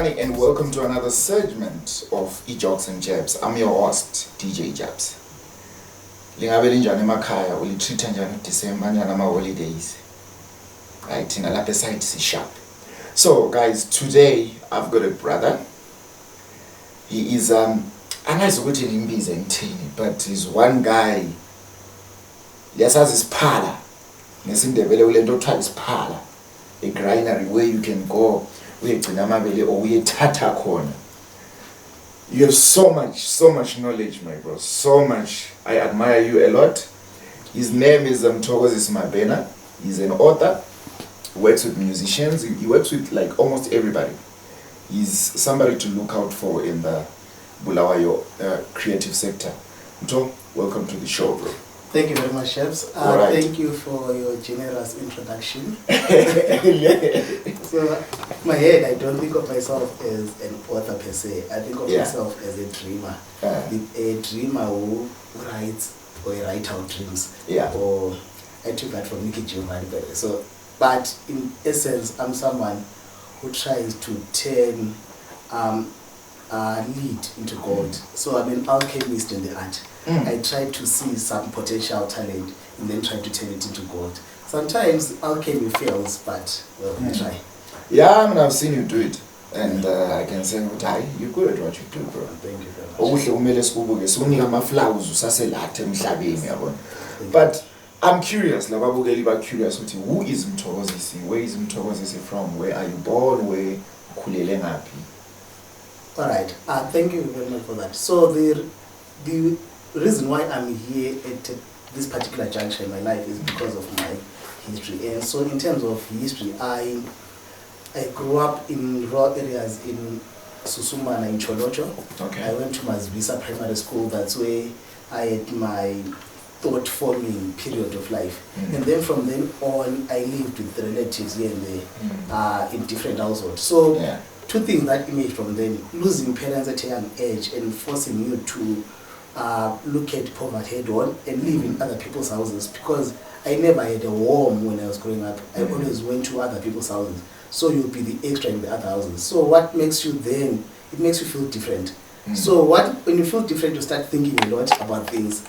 everybody, and welcome to another segment of Jabz and Jabz. I'm your host, DJ Jabz. Lingabe linjani emakhaya ulitreat njani December njani ama holidays. Right, in a lapse side is sharp. So guys, today I've got a brother. He is angazi ukuthi ngimbize ngithini, but he's one guy. Yasazi isiphala. Ngesindebele kulento okuthiwa isiphala. A granary where you can go uyegcina amabele or uyethatha khona. You have so much knowledge, my bro. So much. I admire you a lot. His name is Mthokozisi Mabhena. He's an author. Works with musicians. He works with like almost everybody. He's somebody to look out for in the Bulawayo creative sector. Mtho, welcome to the show, bro. Thank you very much, Jabz. Right. Thank you for your generous introduction. So, in my head, I don't think of myself as an author per se. I think of myself as a dreamer. A dreamer who writes or write out dreams. Yeah. Or I took that from Nicky Giovanni. So, but in essence, I'm someone who tries to turn lead into gold. So I'm an alchemist in the art. I try to see some potential talent and then try to turn it into gold. Sometimes alchemy fails, but well, we try. Yeah, I mean, I've seen you do it, and I can say, you're good at what you do, bro. Thank you very much. Okuhle kumele sikubuke sunika ama-flowers usaselathe emhlabeni yabona. But I'm curious, lababukeli ba curious ukuthi who is Mthokozisi? Where is Mthokozisi from? Where are you born? Where ukhulele ngaphi? All right. Thank you very much for that. So the reason why I'm here at this particular juncture in my life is because of my history. And so in terms of history, I grew up in rural areas in Susumana in Cholocho. Okay. I went to Mazvisa Primary School. That's where I had my thought-forming period of life. And then from then on, I lived with relatives here and there in different households. So two things that emerged from then: losing parents at a young age and forcing you to look at poverty head on and live in other people's houses, because I never had a home when I was growing up. I always went to other people's houses. So you'll be the extra in the other houses. So what makes you then, it makes you feel different. So when you feel different, you start thinking a lot about things.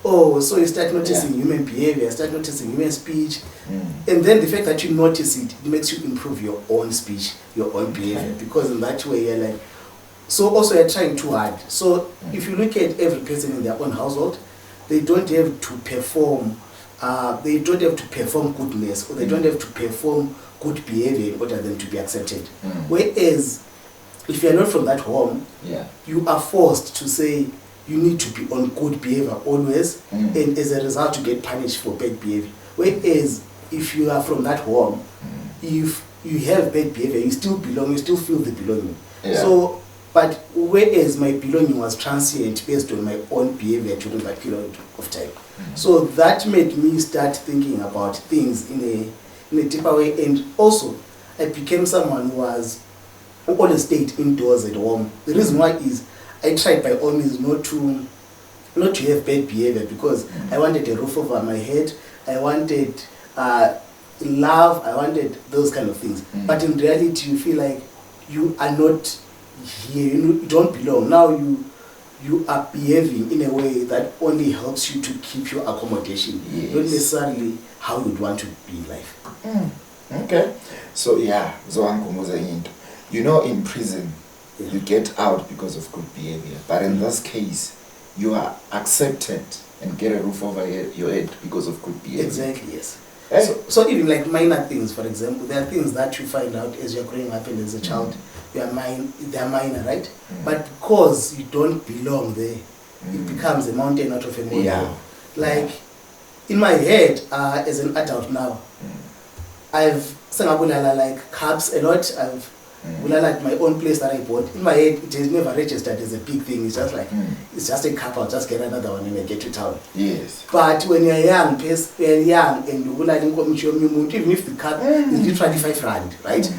Oh, so you start noticing human behavior, start noticing human speech. And then the fact that you notice it, it makes you improve your own speech, your own behavior. Because in that way, you're like, so also you're trying too hard. So if you look at every person in their own household, they don't have to perform, goodness, or they don't have to perform good behavior in order for them to be accepted. Whereas, if you're not from that home, you are forced to say you need to be on good behavior always, and as a result you get punished for bad behavior. Whereas, if you are from that home, if you have bad behavior, you still belong, you still feel the belonging. So, but whereas my belonging was transient based on my own behavior during that period of time. So that made me start thinking about things in a deeper way, and also I became someone who always stayed indoors at home. The reason why is I tried by all means not to have bad behavior, because I wanted a roof over my head, I wanted love, I wanted those kind of things. But in reality, you feel like you are not here, you don't belong. Now you are behaving in a way that only helps you to keep your accommodation, not necessarily how you'd want to be in life. Okay. So you know, in prison, you get out because of good behavior. But in this case, you are accepted and get a roof over your head because of good behavior. Exactly, yes. So even like minor things, for example, there are things that you find out as you're growing up and as a child, they are minor, right? But because you don't belong there, it becomes a mountain out of a molehill. Like, in my head, as an adult now, I've sung like cabs a lot. I've like my own place that I bought. In my head, it has never registered as a big thing. It's just like, it's just a cup, I'll just get another one and I get to town. Yes. But when you're young, and you like even if the cup is literally 5 rand, right?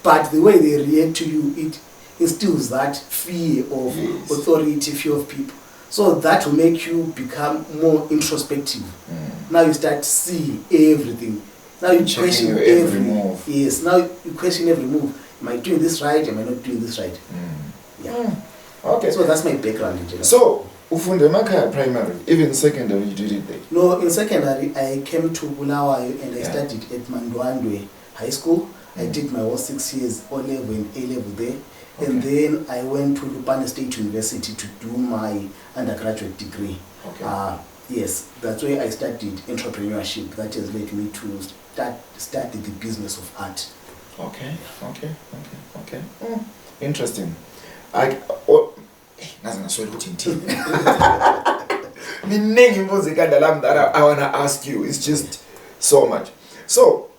But the way they react to you, it instills that fear of authority, fear of people. So that will make you become more introspective. Now you start seeing everything. Now you question every move. Yes, now you question every move. Am I doing this right? Am I not doing this right? Yeah. Okay. So that's my background in general. So, ufunde emakhaya primary, even secondary you did it there? No, in secondary I came to Bulawayo and I studied at Mandwandwe High School. I did my whole 6 years O-level and A-level there. And then I went to Lupane State University to do my undergraduate degree. Okay. Yes, that's where I studied entrepreneurship. That has led me to study the business of art. Okay. Interesting. I want to ask you. It's just so much. So,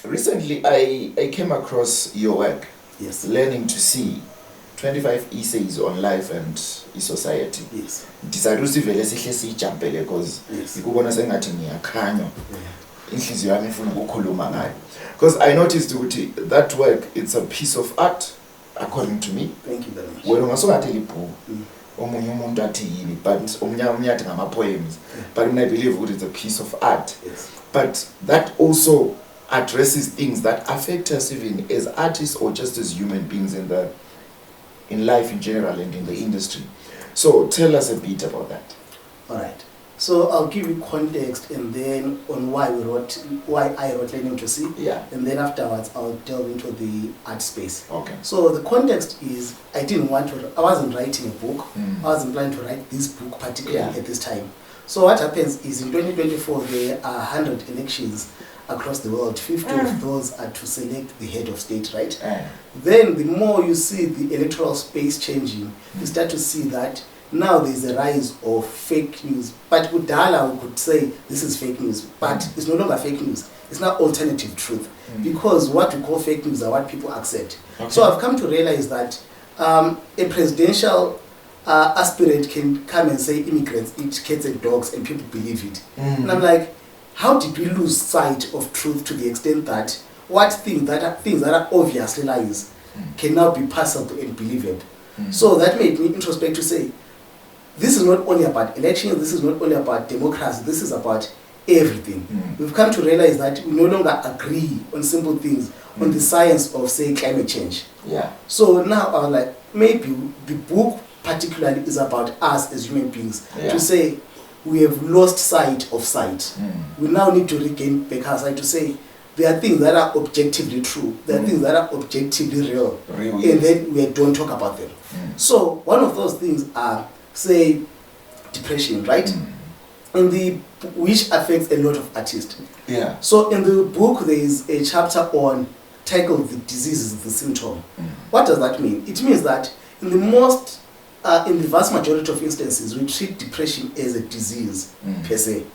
recently I came across your work. Yes. Learning to see 25 essays on life and society. Yes. Decide usivele sihle sijampele because ikubona sengathi ngiyakhanya. Inhliziyo yami ifuna ukukhuluma ngayo. Because I noticed ukuthi that work, it's a piece of art according to me. Thank you very much. Wena ungasungathi libhuku. Omunye umuntu athi yini, but omunye athi ngama poems. But I believe it's a piece of art. Yes. But that also addresses things that affect us even as artists or just as human beings in life in general and in the industry. So tell us a bit about that. All right. So I'll give you context and then on why I wrote Learning to See. Yeah. And then afterwards I'll delve into the art space. Okay. So the context is I wasn't writing a book. I wasn't planning to write this book particularly at this time. So what happens is in 2024 there are 100 elections across the world. 50 of those are to select the head of state, right? Then the more you see the electoral space changing, you start to see that now there's a rise of fake news. But Udala we could say this is fake news, but it's no longer fake news. It's now alternative truth. Because what we call fake news are what people accept. Okay. So I've come to realize that a presidential aspirant can come and say immigrants eat cats and dogs and people believe it. And I'm like, how did we lose sight of truth to the extent that things that are obviously lies can now be passable and believable? So that made me introspect to say, this is not only about elections, this is not only about democracy, this is about everything. We've come to realize that we no longer agree on simple things, on the science of, say, climate change. Yeah. So now I'm like, maybe the book particularly is about us as human beings, to say, we have lost sight of sight. We now need to regain back our sight to say there are things that are objectively true, there are things that are objectively real, and then we don't talk about them. So one of those things are, say, depression, right? Which affects a lot of artists. Yeah. So in the book there is a chapter on tackle the disease, the symptom. What does that mean? It means that in the vast majority of instances, we treat depression as a disease per se.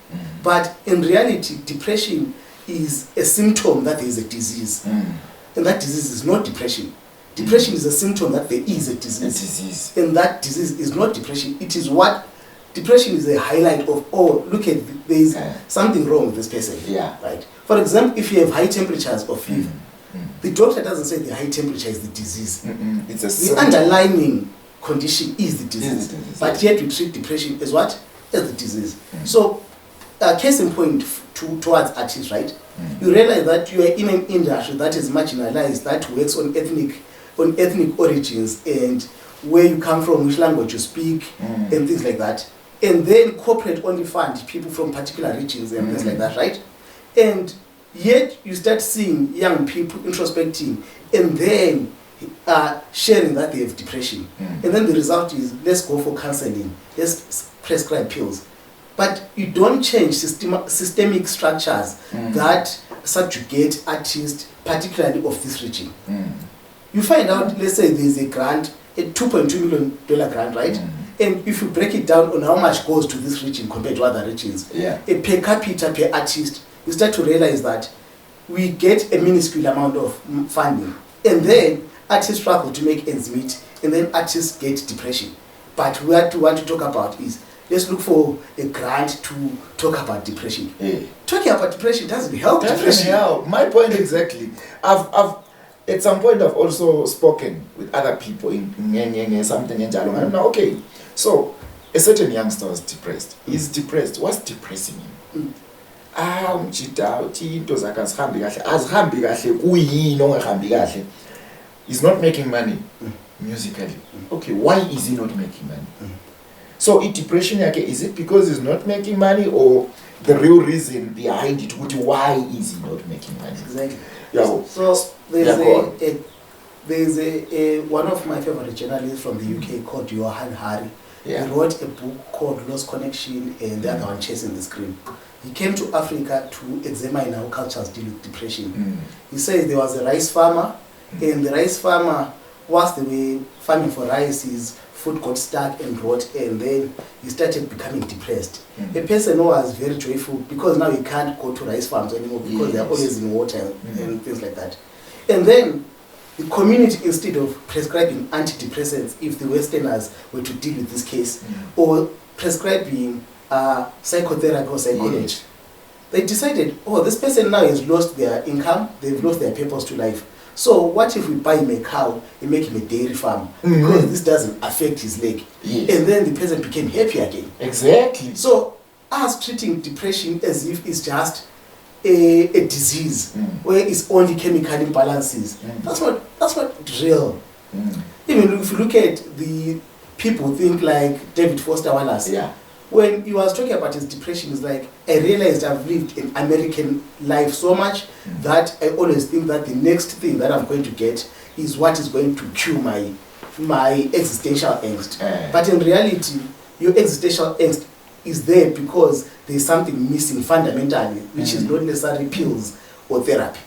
But in reality, depression is a symptom that there is a disease. And that disease is not depression. Depression is a symptom that there is a disease. And that disease is not depression. It is what depression is, a highlight of, oh, look at, there is something wrong with this person. Yeah. Right? For example, if you have high temperatures or fever, the doctor doesn't say the high temperature is the disease. It's the underlying condition is the disease, but yet we treat depression as what? As the disease. So, case in point towards artists, right? You realize that you are in an industry that is marginalized, that works on ethnic origins and where you come from, which language you speak, and things like that. And then corporate only fund people from particular regions and things like that, right? And yet you start seeing young people introspecting and then sharing that they have depression. And then the result is, let's go for counseling, let's prescribe pills. But you don't change systemic structures that subjugate artists, particularly of this region. You find out, let's say there's a grant, a $2.2 million grant, right? And if you break it down on how much goes to this region compared to other regions, a per capita per artist, you start to realize that we get a minuscule amount of funding. And then artists struggle to make ends meet, and then artists get depression. But what we want to talk about is, let's look for a grant to talk about depression. Talking about depression doesn't help depression. Help. My point exactly. I've at some point I've also spoken with other people in something in Jalong. I'm like, okay, so a certain youngster was depressed. He's depressed. What's depressing him? is not making money musically. Okay, why is he not making money? So depression, is it because he's not making money, or the real reason behind it, why is he not making money? Exactly. Yeah. So there's a one of my favorite journalists from the UK called Johan Hari. Yeah. He wrote a book called Lost Connection and the other one, Chasing the Scream. He came to Africa to examine how cultures deal with depression. He says there was a rice farmer, and the rice farmer, whilst they were farming for rice, his food got stuck and rot, and then he started becoming depressed. A person who was very joyful because now he can't go to rice farms anymore because they're always in water and things like that. And then the community, instead of prescribing antidepressants, if the Westerners were to deal with this case, or prescribing psychotherapy or psychology, they decided, oh, this person now has lost their income, they've lost their purpose to life. So what if we buy him a cow and make him a dairy farm? Because this doesn't affect his leg. Yes. And then the person became happy again. Exactly. So us treating depression as if it's just a disease where it's only chemical imbalances. That's not real. Even if you look at the people who think like David Foster Wallace, when he was talking about his depression, it's like, I realized I've lived an American life so much that I always think that the next thing that I'm going to get is what is going to cure my existential angst. But in reality, your existential angst is there because there's something missing fundamentally, which is not necessarily pills or therapy.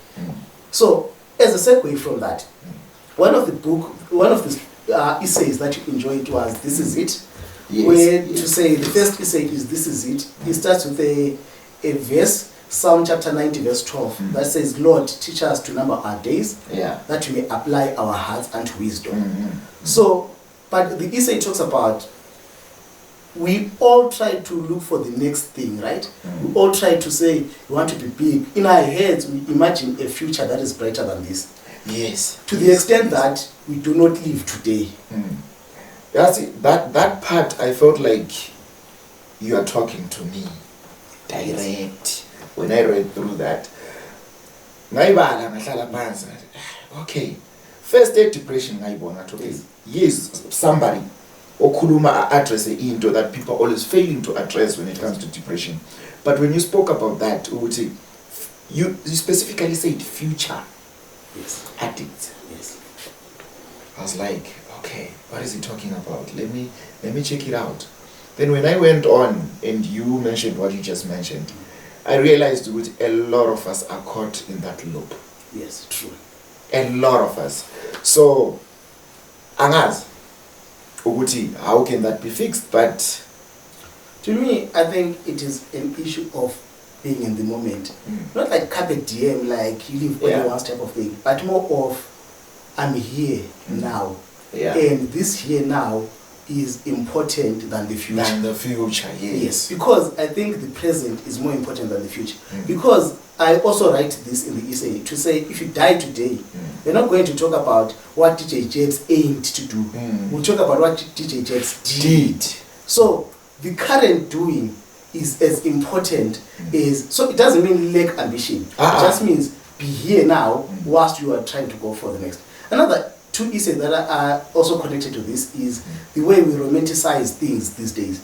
So, as a segue from that, one of the essays that you enjoyed was This Is It. To say the first essay is This Is It. It starts with a verse, Psalm chapter 90 verse 12, that says, Lord, teach us to number our days, that we may apply our hearts unto wisdom. So, but the essay talks about, we all try to look for the next thing, right? We all try to say, we want to be big. In our heads, we imagine a future that is brighter than this. Yes. To the extent that we do not live today. That's it. That part, I felt like you are talking to me direct. When I read through that, okay, first day depression, yes, somebody okuluma address into that people are always failing to address when it comes to depression. But when you spoke about that, you specifically said future addicts. Yes. I was like, okay, what is he talking about? Let me check it out. Then when I went on and you mentioned what you just mentioned, I realized that a lot of us are caught in that loop. Yes, true. A lot of us. So, Angaz, how can that be fixed? But to me, I think it is an issue of being in the moment. Not like carpe diem, like you live only one type of thing, but more of I'm here now. And this here now is important than the future. Than the future, yes. Because I think the present is more important than the future. Because I also write this in the essay to say, if you die today, we're not going to talk about what DJ Jabz aimed to do. We'll talk about what DJ Jabz did. So the current doing is as important as, so it doesn't mean lack ambition. It just means be here now whilst you are trying to go for the next. Another two essays that are also connected to this is the way we romanticize things these days.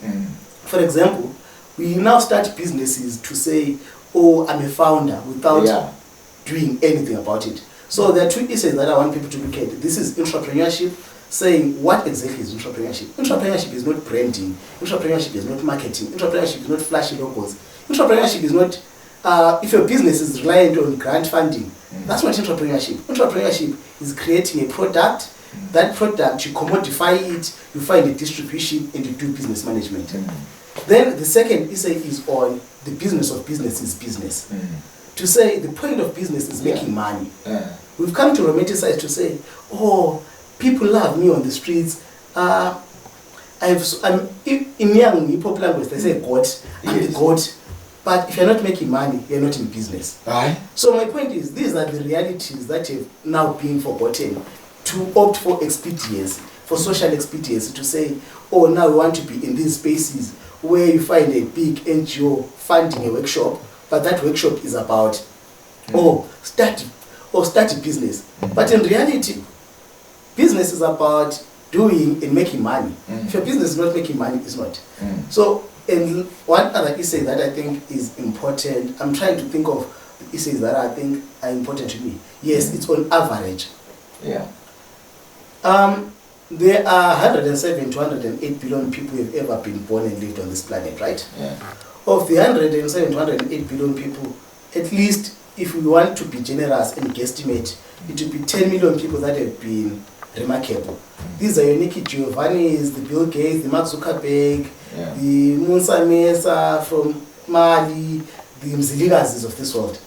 For example, we now start businesses to say, oh, I'm a founder, without doing anything about it. So there are two essays that I want people to look at. This is entrepreneurship, saying what exactly is entrepreneurship. Entrepreneurship is not branding. Entrepreneurship is not marketing. Entrepreneurship is not flashy logos. Entrepreneurship is not, if your business is reliant on grant funding, that's not entrepreneurship. Entrepreneurship is creating a product. That product, you commodify it, you find a distribution, and you do business management. Then the second essay is on the business of business is business. To say the point of business is making money. We've come to romanticize to say, oh, people love me on the streets. I'm in young hip-hop language, they say God, I'm the God. But if you're not making money, you're not in business. So my point is, these are the realities that have now been forgotten, to opt for expedience, for social expedience, to say, oh, now we want to be in these spaces where you find a big NGO funding a workshop, but that workshop is about, start a business. But in reality, Business is about doing and making money. If your business is not making money, it's not. So, and one other essay that I think is important, I'm trying to think of essays that I think are important to me. Yes, it's on average. Yeah. There are 107 to 108 billion people who have ever been born and lived on this planet, right? Yeah. Of the 107 to 108 billion people, at least if we want to be generous and guesstimate, it will be 10 million people that have been remarkable. These are your Nicky Giovanni's, the Bill Gates, the Mark Zuckerberg, the Musa Mesa from Mali, the Mziligazis of this world.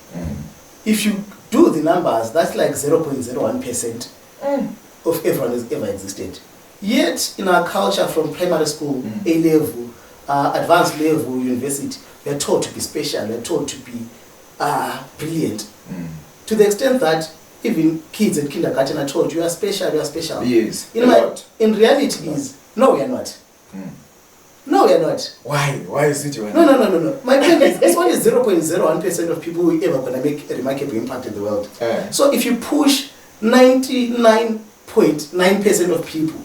If you do the numbers, that's like 0.01% of everyone who's ever existed. Yet, in our culture from primary school, A level, advanced level, university, we are taught to be special, we are taught to be brilliant. To the extent that even kids at kindergarten are told, you are special, you are special. Yes. In reality is, no, we are not. No, we are not. Why? Why is it you are not? No. My point is, it's only 0.01% of people who are ever going to make a remarkable impact in the world. So if you push 99.9% of people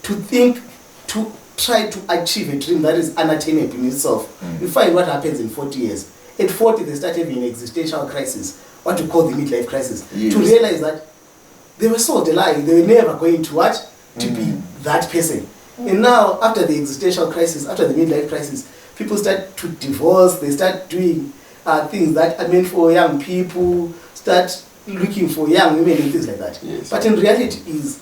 to think, to try to achieve a dream that is unattainable in itself, you find what happens in 40 years. At 40, they start having an existential crisis, what we call the midlife crisis, to realize that they were sold a lie. They were never going to what? To be that person. And now, after the existential crisis, after the midlife crisis, people start to divorce, they start doing things that are meant for young people, start looking for young women and things like that. Yes. But in reality is,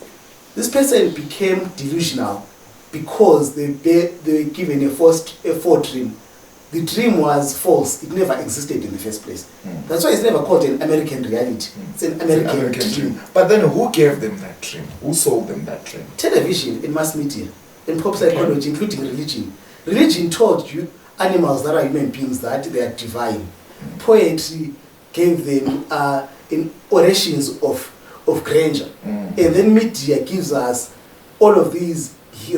this person became delusional because they were given a false dream. The dream was false. It never existed in the first place. That's why it's never called an American reality. It's an American dream. But then who gave them that dream? Who sold them that dream? Television and mass media and pop psychology, including religion. Religion taught you animals that are human beings that they are divine. Poetry gave them in orations of grandeur. And then media gives us all of these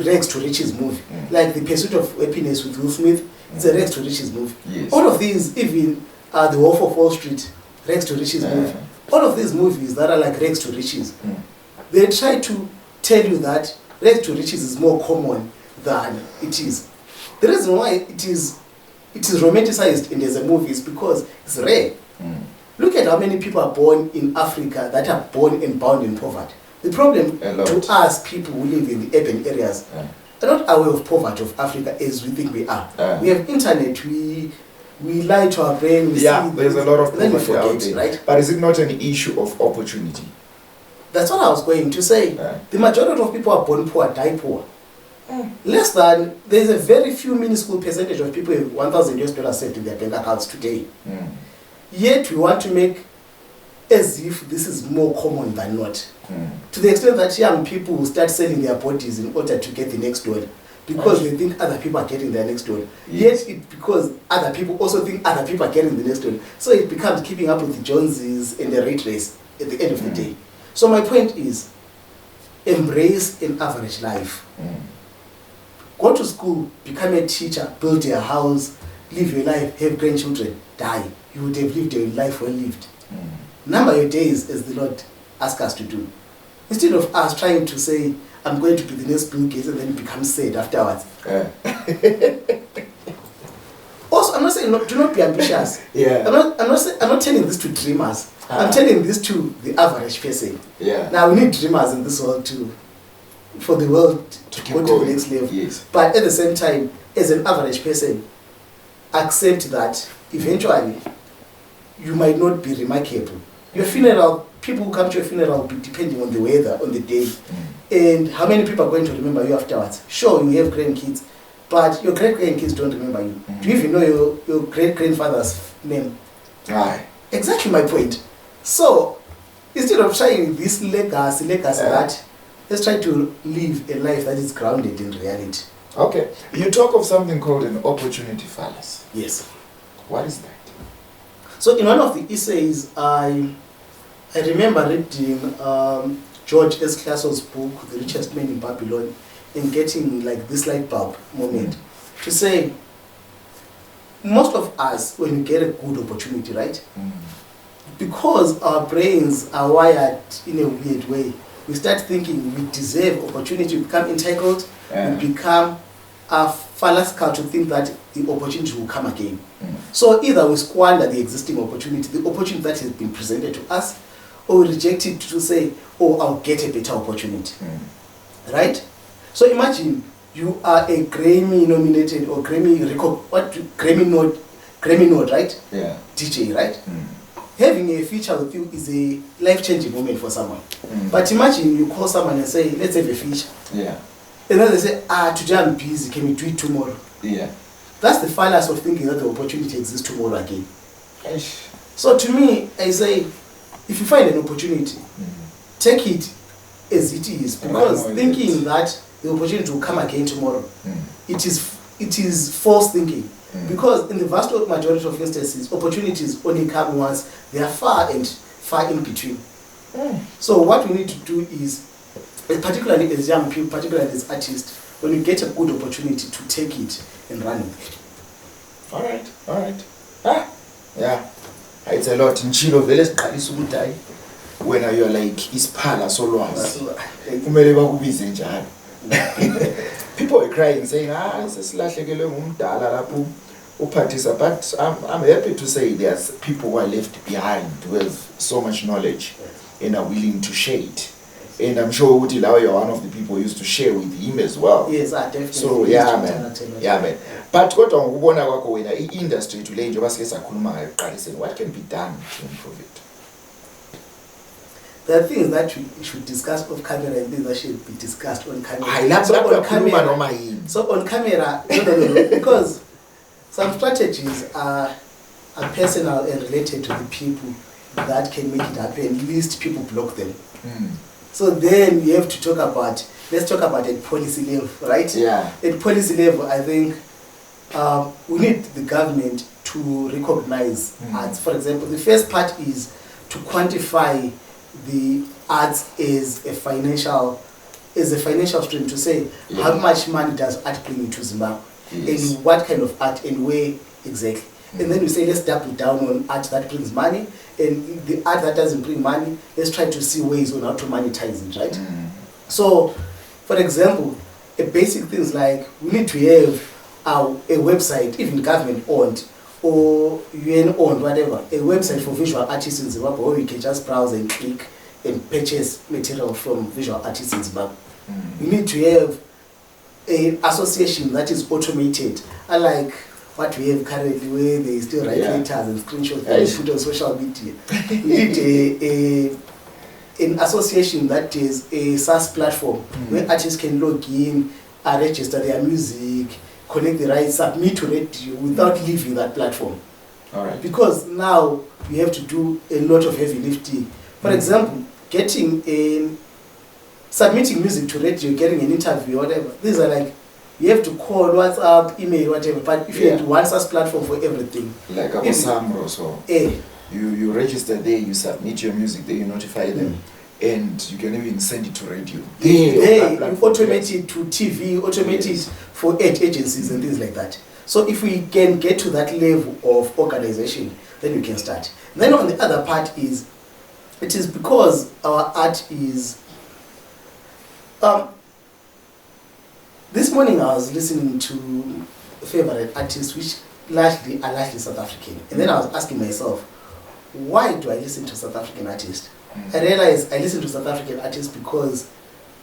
rags to riches movie. Like The Pursuit of Happiness with Will Smith, it's a rags to riches movie. Yes. All of these, even The Wolf of Wall Street, rags to riches movie. All of these movies that are like rags to riches, they try to tell you that rags to riches is more common than it is. The reason why it is romanticized in as a movie is because it's rare. Look at how many people are born in Africa that are born and bound in poverty. The problem to us people who live in the urban areas are not aware of poverty of Africa as we think we are. We have internet, we lie to our brain, we see there's a lot of then we poverty out forget, there. right? But is it not an issue of opportunity? That's what I was going to say. The majority of people are born poor, die poor. Less than, there's a very few minuscule percentage of people with $1,000 saved in their bank accounts today. Yet we want to make as if this is more common than not. To the extent that young people will start selling their bodies in order to get the next dollar because they think other people are getting their next dollar. Yet it's because other people also think other people are getting the next dollar. So it becomes keeping up with the Joneses and the rate race at the end of the day. So my point is, embrace an average life. Go to school, become a teacher, build your house, live your life, have grandchildren, die. You would have lived a life well lived. Number your days as the Lord asks us to do. Instead of us trying to say, I'm going to be the next Bill Gates and then become sad afterwards. Also, I'm not saying do not be ambitious. I'm not telling this to dreamers. I'm telling this to the average person. Now we need dreamers in this world too, for the world to go to the next level. But at the same time, as an average person, accept that eventually you might not be remarkable. Your funeral, people who come to your funeral will be depending on the weather, on the day, and how many people are going to remember you afterwards. Sure, you have grandkids, but your great-grandkids don't remember you. Do you even know your great-grandfather's name? Exactly my point. So, instead of trying this legacy that, let's try to live a life that is grounded in reality. Okay. You talk of something called an opportunity fallacy. Yes. What is that? So in one of the essays, I remember reading George S. Clason's book, The Richest Man in Babylon, and getting like this light bulb moment to say, most of us, when we get a good opportunity, right? Because our brains are wired in a weird way, we start thinking we deserve opportunity, we become entitled, we become fallacical to think that the opportunity will come again. So either we squander the existing opportunity, the opportunity that has been presented to us, or we reject it to say, oh, I'll get a better opportunity. Right? So imagine you are a Grammy nominated or Grammy node, right? Yeah. DJ, right? Having a feature with you is a life-changing moment for someone. But imagine you call someone and say, let's have a feature. Yeah. And then they say, today I'm busy, can we do it tomorrow? Yeah. That's the fallacy of thinking that the opportunity exists tomorrow again. Eish. So to me, I say, if you find an opportunity, take it as it is, because thinking that the opportunity will come again tomorrow, it is false thinking. Because in the vast majority of instances, opportunities only come once. They are far in between. So what we need to do is, particularly as young people, particularly as artists, when you get a good opportunity, to take it and run with it. All right. Yeah. It's a lot. Nchilo vele siqalisa ukuthi hayi wena you are like isiphala solwazi. Kumele bakubize njalo. People are crying saying sesilahlekelwe ngumdala lapho uphathisa, but I'm happy to say there's people who are left behind who have so much knowledge and are willing to share it. And I'm sure Uti Lao, you're one of the people who used to share with him as well. Yes, I definitely. So yeah, man. Yeah, man. But kodwa ngokubona kwakho wena i-industry to le njengoba sike sakhuluma ngayo ekuqaliseni, what can be done to improve it? There are things that we should discuss off camera and things that should be discussed on camera. So on camera, no, because some strategies are personal and related to the people that can make it happen. Least people block them. So then you have to talk about, let's talk about at policy level, right? Yeah. At policy level, I think we need the government to recognize arts. For example, the first part is to quantify the arts as a financial stream, to say how much money does art bring into Zimbabwe, and what kind of art and where exactly. And then we say, let's double down on art that brings money, and the art that doesn't bring money, let's try to see ways on how to monetize it, right? So, for example, a basic things like we need to have a website, even government owned or UN owned, whatever, a website for visual artists in Zimbabwe where you can just browse and click and purchase material from visual artists in Zimbabwe. We need to have an association that is automated, unlike what we have currently, where they still write letters and screenshots and put on social media. We need an association that is a SaaS platform where artists can log in, register their music, connect the rights, submit to radio without leaving that platform. All right. Because now we have to do a lot of heavy lifting. For example, submitting music to radio, getting an interview, whatever. These are like, you have to call, WhatsApp, email, whatever. But if you have one SaaS platform for everything. Like a Samro, so you register there, you submit your music there, you notify them, and you can even send it to radio. You automate it to TV, automate it for ad agencies and things like that. So if we can get to that level of organization, then we can start. Then on the other part is, it is because our art is... this morning I was listening to favorite artists which are largely South African. And then I was asking myself, why do I listen to South African artists? I realized I listen to South African artists because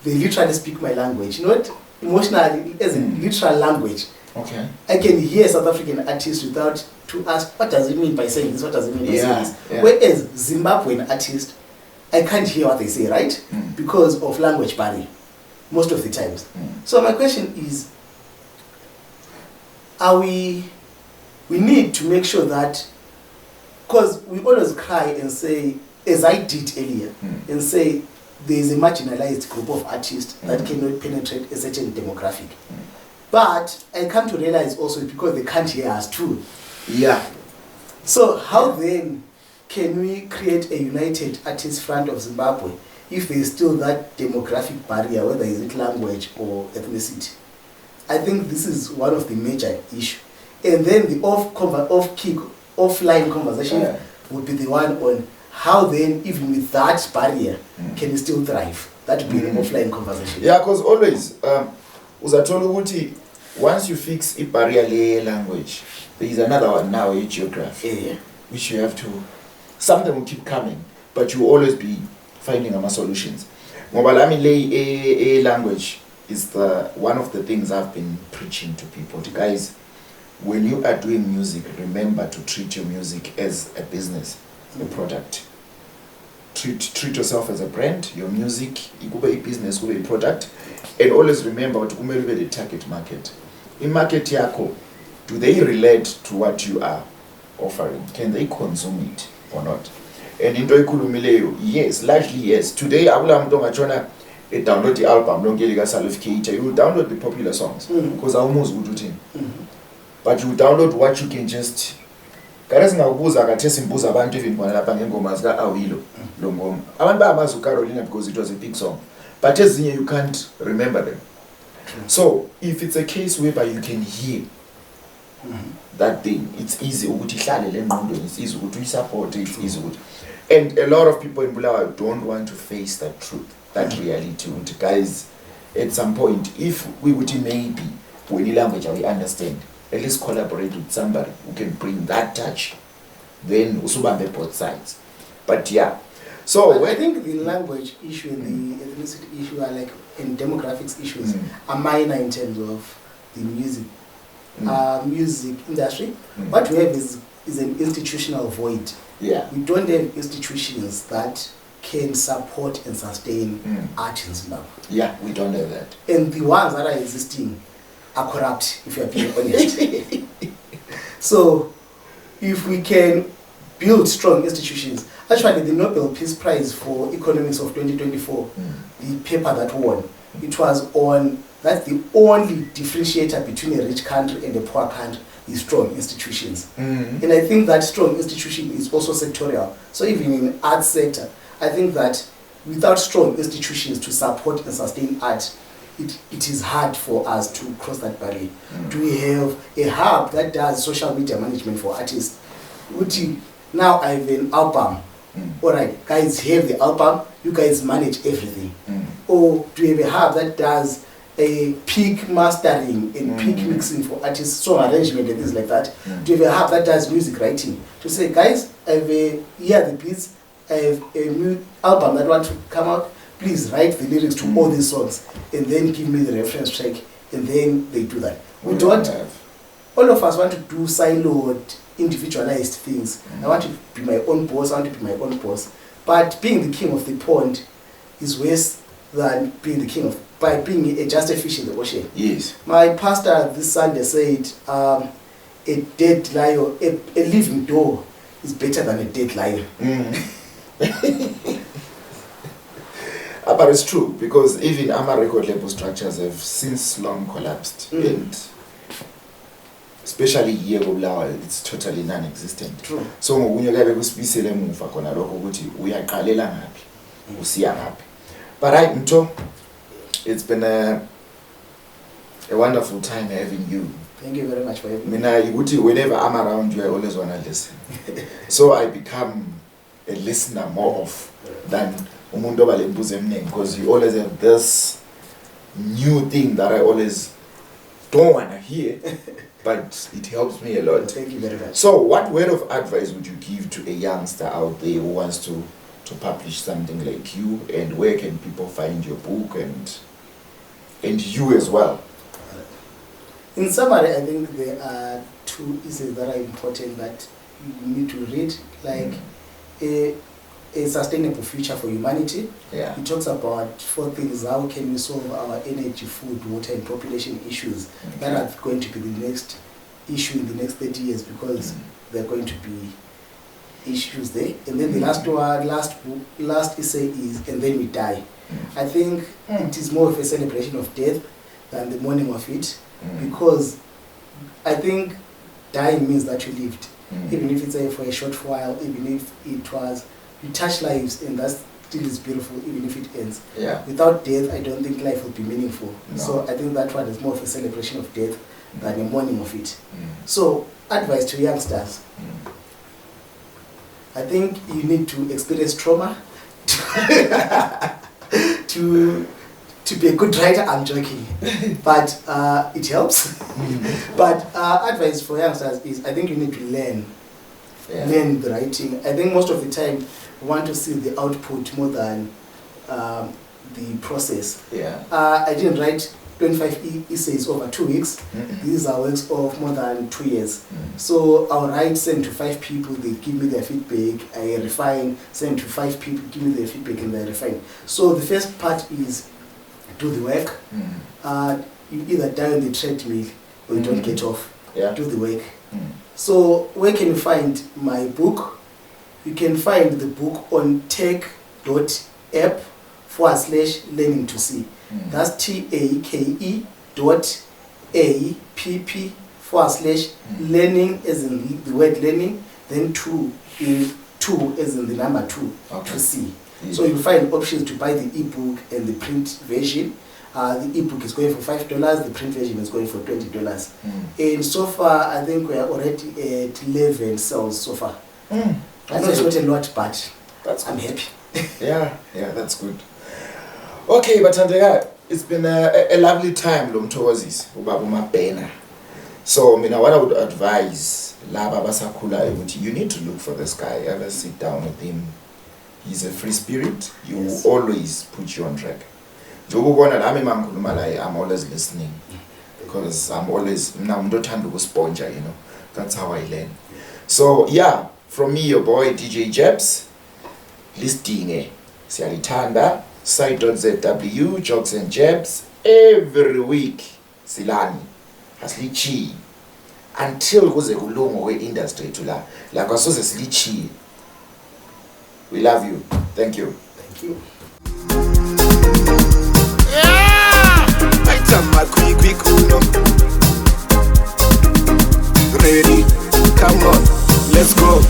they literally speak my language. Not emotionally, as in literal language. Okay. I can hear South African artists without to ask, what does it mean by saying this? What does it mean by saying this? Yeah. Whereas Zimbabwean artists, I can't hear what they say, right? Because of language barrier, most of the times. So my question is, we need to make sure that, because we always cry and say, as I did earlier, and say there is a marginalized group of artists that cannot penetrate a certain demographic. But I come to realize also because they can't hear us too. Yeah. So how then can we create a united artist front of Zimbabwe if there is still that demographic barrier, whether is it language or ethnicity? I think this is one of the major issues. And then the offline conversation would be the one on how then, even with that barrier, can we still thrive? That would be an offline conversation. Yeah, because always, uzathola ukuthi once you fix a barrier language, there is another one now, a geography, which you have to, something will keep coming, but you will always be finding solutions. Mobile, I mean, a language is one of the things I've been preaching to people. Guys, when you are doing music, remember to treat your music as a business, a product. Treat yourself as a brand. Your music, it could be a business, it could be a product, and always remember what the target market. In market yako, do they relate to what you are offering? Can they consume it or not? And into ikhulumileyo, yes, largely yes. Today, akula muntu ongachona download the album, don't get a you will download the popular songs because almost would do but you download what you can just. Ngawubuza akathe simbuza abantu even bona lapha ngengoma zika Awilo lo ngoma. Abantu bayamazi uCarolina because it was a big song. But ezinye you can't remember them. So if it's a case whereby you can hear that thing, it's easy ukuthi ihlale le ngqondo, it's easy ukuthi support, it's easy ukuthi. And a lot of people in Bulawayo don't want to face that truth, that reality. Guys, at some point, if we would maybe when language we understand, at least collaborate with somebody who can bring that touch, then usubambe both sides. But yeah, so I think the language issue and the ethnicity issue are like, and demographics issues are minor in terms of the music music industry. What we have is an institutional void. Yeah, we don't have institutions that can support and sustain art in Zimbabwe. Yeah, we don't have that. And the ones that are existing are corrupt, if you are being honest. So, if we can build strong institutions, actually the Nobel Peace Prize for Economics of 2024, the paper that won, it was on, that's the only differentiator between a rich country and a poor country, is strong institutions. And I think that strong institution is also sectorial. So even in art sector, I think that without strong institutions to support and sustain art, it is hard for us to cross that barrier. Do we have a hub that does social media management for artists? Now I have an album. Alright, guys, have the album, you guys manage everything. Or do we have a hub that does a peak mastering and peak mixing for artists, song arrangement and things like that? Do you have a hub that does music writing? To say, guys, I have the beats, I have a new album that want to come out, please write the lyrics to all these songs and then give me the reference track, and then they do that. We don't have. All of us want to do siloed, individualized things. I want to be my own boss, I want to be my own boss. But being the king of the pond is worse than being the king of, by being just a fish in the ocean. Yes. My pastor this Sunday said, a dead lion, a living door is better than a dead lion. But it's true, because even our record label structures have since long collapsed, and especially here it's totally non-existent. True. So ngokunyakabe kusibisele emuva khona lokho ukuthi uyaqalela ngaphi usiya ngaphi. But Mtho, it's been a wonderful time having you. Thank you very much for having me. Whenever I'm around you, I always want to listen. So I become a listener more of than umuntu obalembuzo emningi, because you always have this new thing that I always don't want to hear, but it helps me a lot. Thank you very much. So what word of advice would you give to a youngster out there who wants to publish something like you, and where can people find your book and you as well? In summary, I think there are two essays that are important that you need to read, like a sustainable future for humanity. Yeah. It talks about 4 things: how can we solve our energy, food, water, and population issues that are going to be the next issue in the next 30 years, because there are going to be issues there. And then the last essay is "And Then We Die." I think it is more of a celebration of death than the mourning of it, because I think dying means that you lived, even if it's for a short while, even if it was, you touch lives, and that still is beautiful, even if it ends. Yeah. Without death, I don't think life would be meaningful. No. So I think that one is more of a celebration of death than a mourning of it. So advice to youngsters: I think you need to experience trauma to to be a good writer. I'm joking, but it helps. But advice for youngsters is, I think you need to learn the writing. I think most of the time we want to see the output more than the process. I didn't write 25 essays over 2 weeks. These are works of more than 2 years. So I'll write, send to 5 people, they give me their feedback, I refine, send to 5 people, give me their feedback, and I refine. So the first part is do the work. You either die on the treadmill or you don't get off. Do the work. So where can you find my book? You can find the book on tech.app/learning to see. That's TAKE.APP/learning, as in the word learning, then two as in the number 2 to see. So you find options to buy the ebook and the print version. The ebook is going for $5, the print version is going for $20. And so far, I think we are already at 11 sales so far. I know it's not a lot, but I'm happy. Yeah, that's good. Okay, but it's been a lovely time, Mthokozisi Mabhena. So, what I would advise, you need to look for this guy, ever sit down with him. He's a free spirit. You will always put you on track. I'm always listening because I'm always, that's how I learn. So, from me, your boy, DJ Jabz, listing Sialitanda, site.zw, Jokes and Jabz, every week, Silani, Haslichi, until goes a kulungo industry to la kwasoze slichi. We love you. Thank you. Thank you. Ready? Come on, let's go.